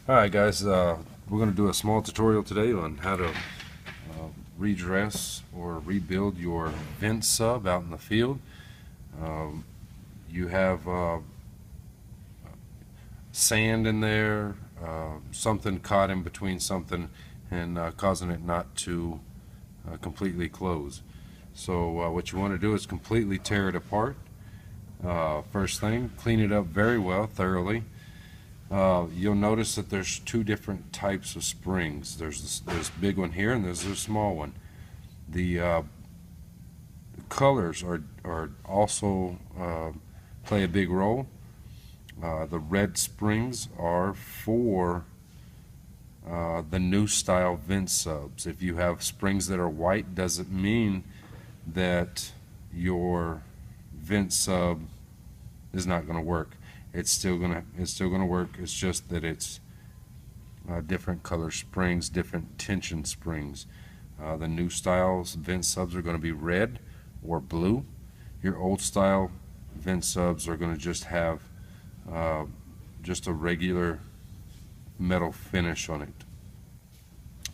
Alright guys, we're going to do a small tutorial today on how to redress or rebuild your vent sub out in the field. You have sand in there, something caught in between something and causing it not to completely close. So what you want to do is completely tear it apart. First thing, clean it up very well, thoroughly. You'll notice that there's two different types of springs. There's this big one here and there's a small one. The colors are also play a big role. The red springs are for the new style vent subs. If you have springs that are white, doesn't mean that your vent sub is not going to work. It's still gonna work. It's just that it's different color springs, different tension springs. The new styles vent subs are going to be red or blue. Your old style vent subs are going to just have just a regular metal finish on it.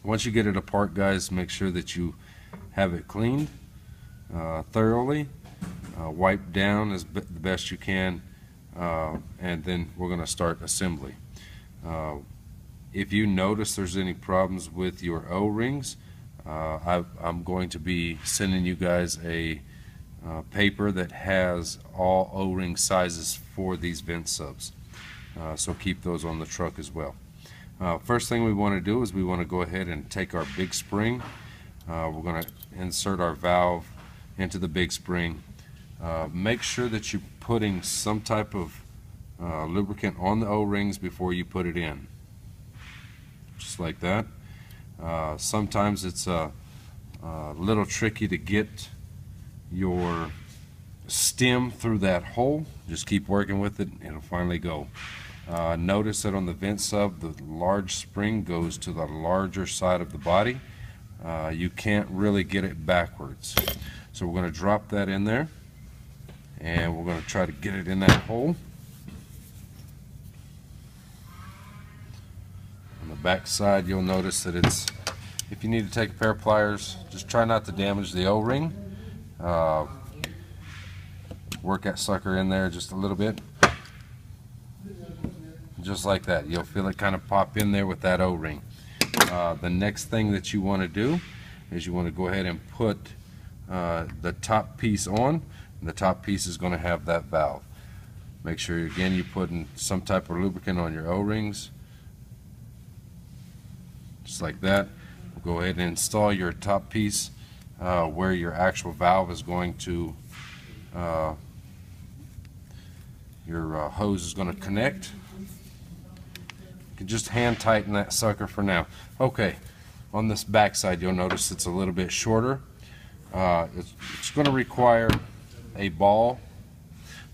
Once you get it apart, guys, make sure that you have it cleaned thoroughly, wiped down as the best you can. And then we're going to start assembly. If you notice there's any problems with your O-rings, I'm going to be sending you guys a paper that has all O-ring sizes for these vent subs. So keep those on the truck as well. First thing we want to do is we want to go ahead and take our big spring. We're going to insert our valve into the big spring. Make sure that you're putting some type of lubricant on the O-rings before you put it in, just like that. Sometimes it's a little tricky to get your stem through that hole. Just keep working with it, it'll finally go. Notice that on the vent sub, the large spring goes to the larger side of the body. You can't really get it backwards, so we're going to drop that in there and we're going to try to get it in that hole. On the back side, you'll notice that it's, if you need to take a pair of pliers, just try not to damage the O-ring. Work that sucker in there just a little bit, just like that. You'll feel it kind of pop in there with that O-ring. The next thing that you want to do is you want to go ahead and put the top piece on. And the top piece is going to have that valve. Make sure again you're putting some type of lubricant on your O-rings, just like that. We'll go ahead and install your top piece where your actual valve is going to, your hose is going to connect. You can just hand tighten that sucker for now. Okay, on this back side you'll notice it's a little bit shorter. It's going to require a ball.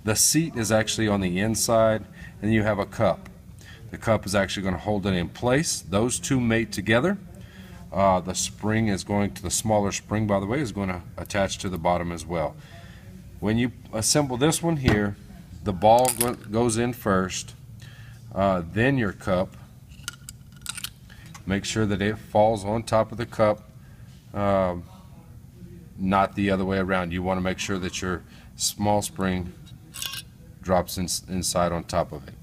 The seat is actually on the inside, and you have a cup. The cup is actually going to hold it in place. Those two mate together. The spring is going to, the smaller spring, by the way, is going to attach to the bottom as well. When you assemble this one here, the ball goes in first, then your cup. Make sure that it falls on top of the cup, not the other way around. You want to make sure that your small spring drops inside on top of it.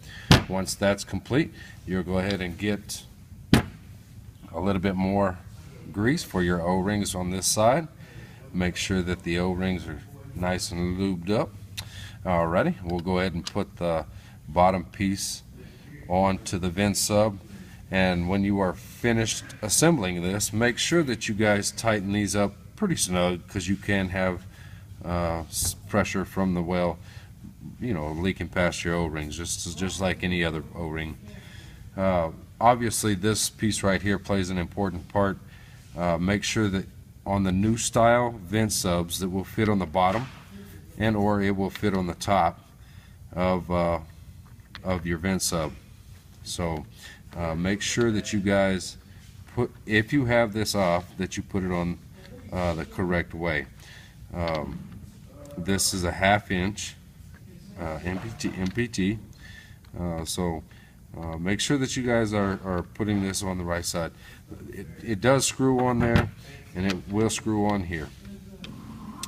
Once that's complete, you'll go ahead and get a little bit more grease for your O-rings on this side. Make sure that the O-rings are nice and lubed up. Alrighty, we'll go ahead and put the bottom piece onto the vent sub. And when you are finished assembling this, make sure that you guys tighten these up pretty snug, because you can have pressure from the well, you know, leaking past your O-rings, just like any other O-ring. Obviously this piece right here plays an important part. Make sure that on the new style vent subs that will fit on the bottom and or it will fit on the top of your vent sub. So make sure that you guys put, if you have this off, that you put it on the correct way. This is a 1/2 inch MPT, so Make sure that you guys are putting this on the right side. It does screw on there, and it will screw on here.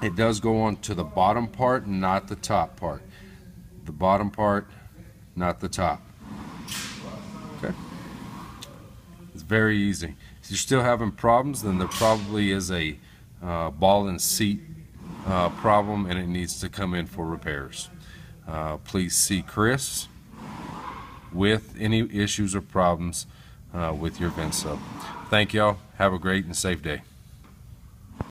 It does go on to the bottom part, not the top part. The bottom part, not the top. Okay? It's very easy. If you're still having problems, then there probably is a ball and seat problem, and it needs to come in for repairs. Please see Chris with any issues or problems with your vent sub. Thank y'all. Have a great and safe day.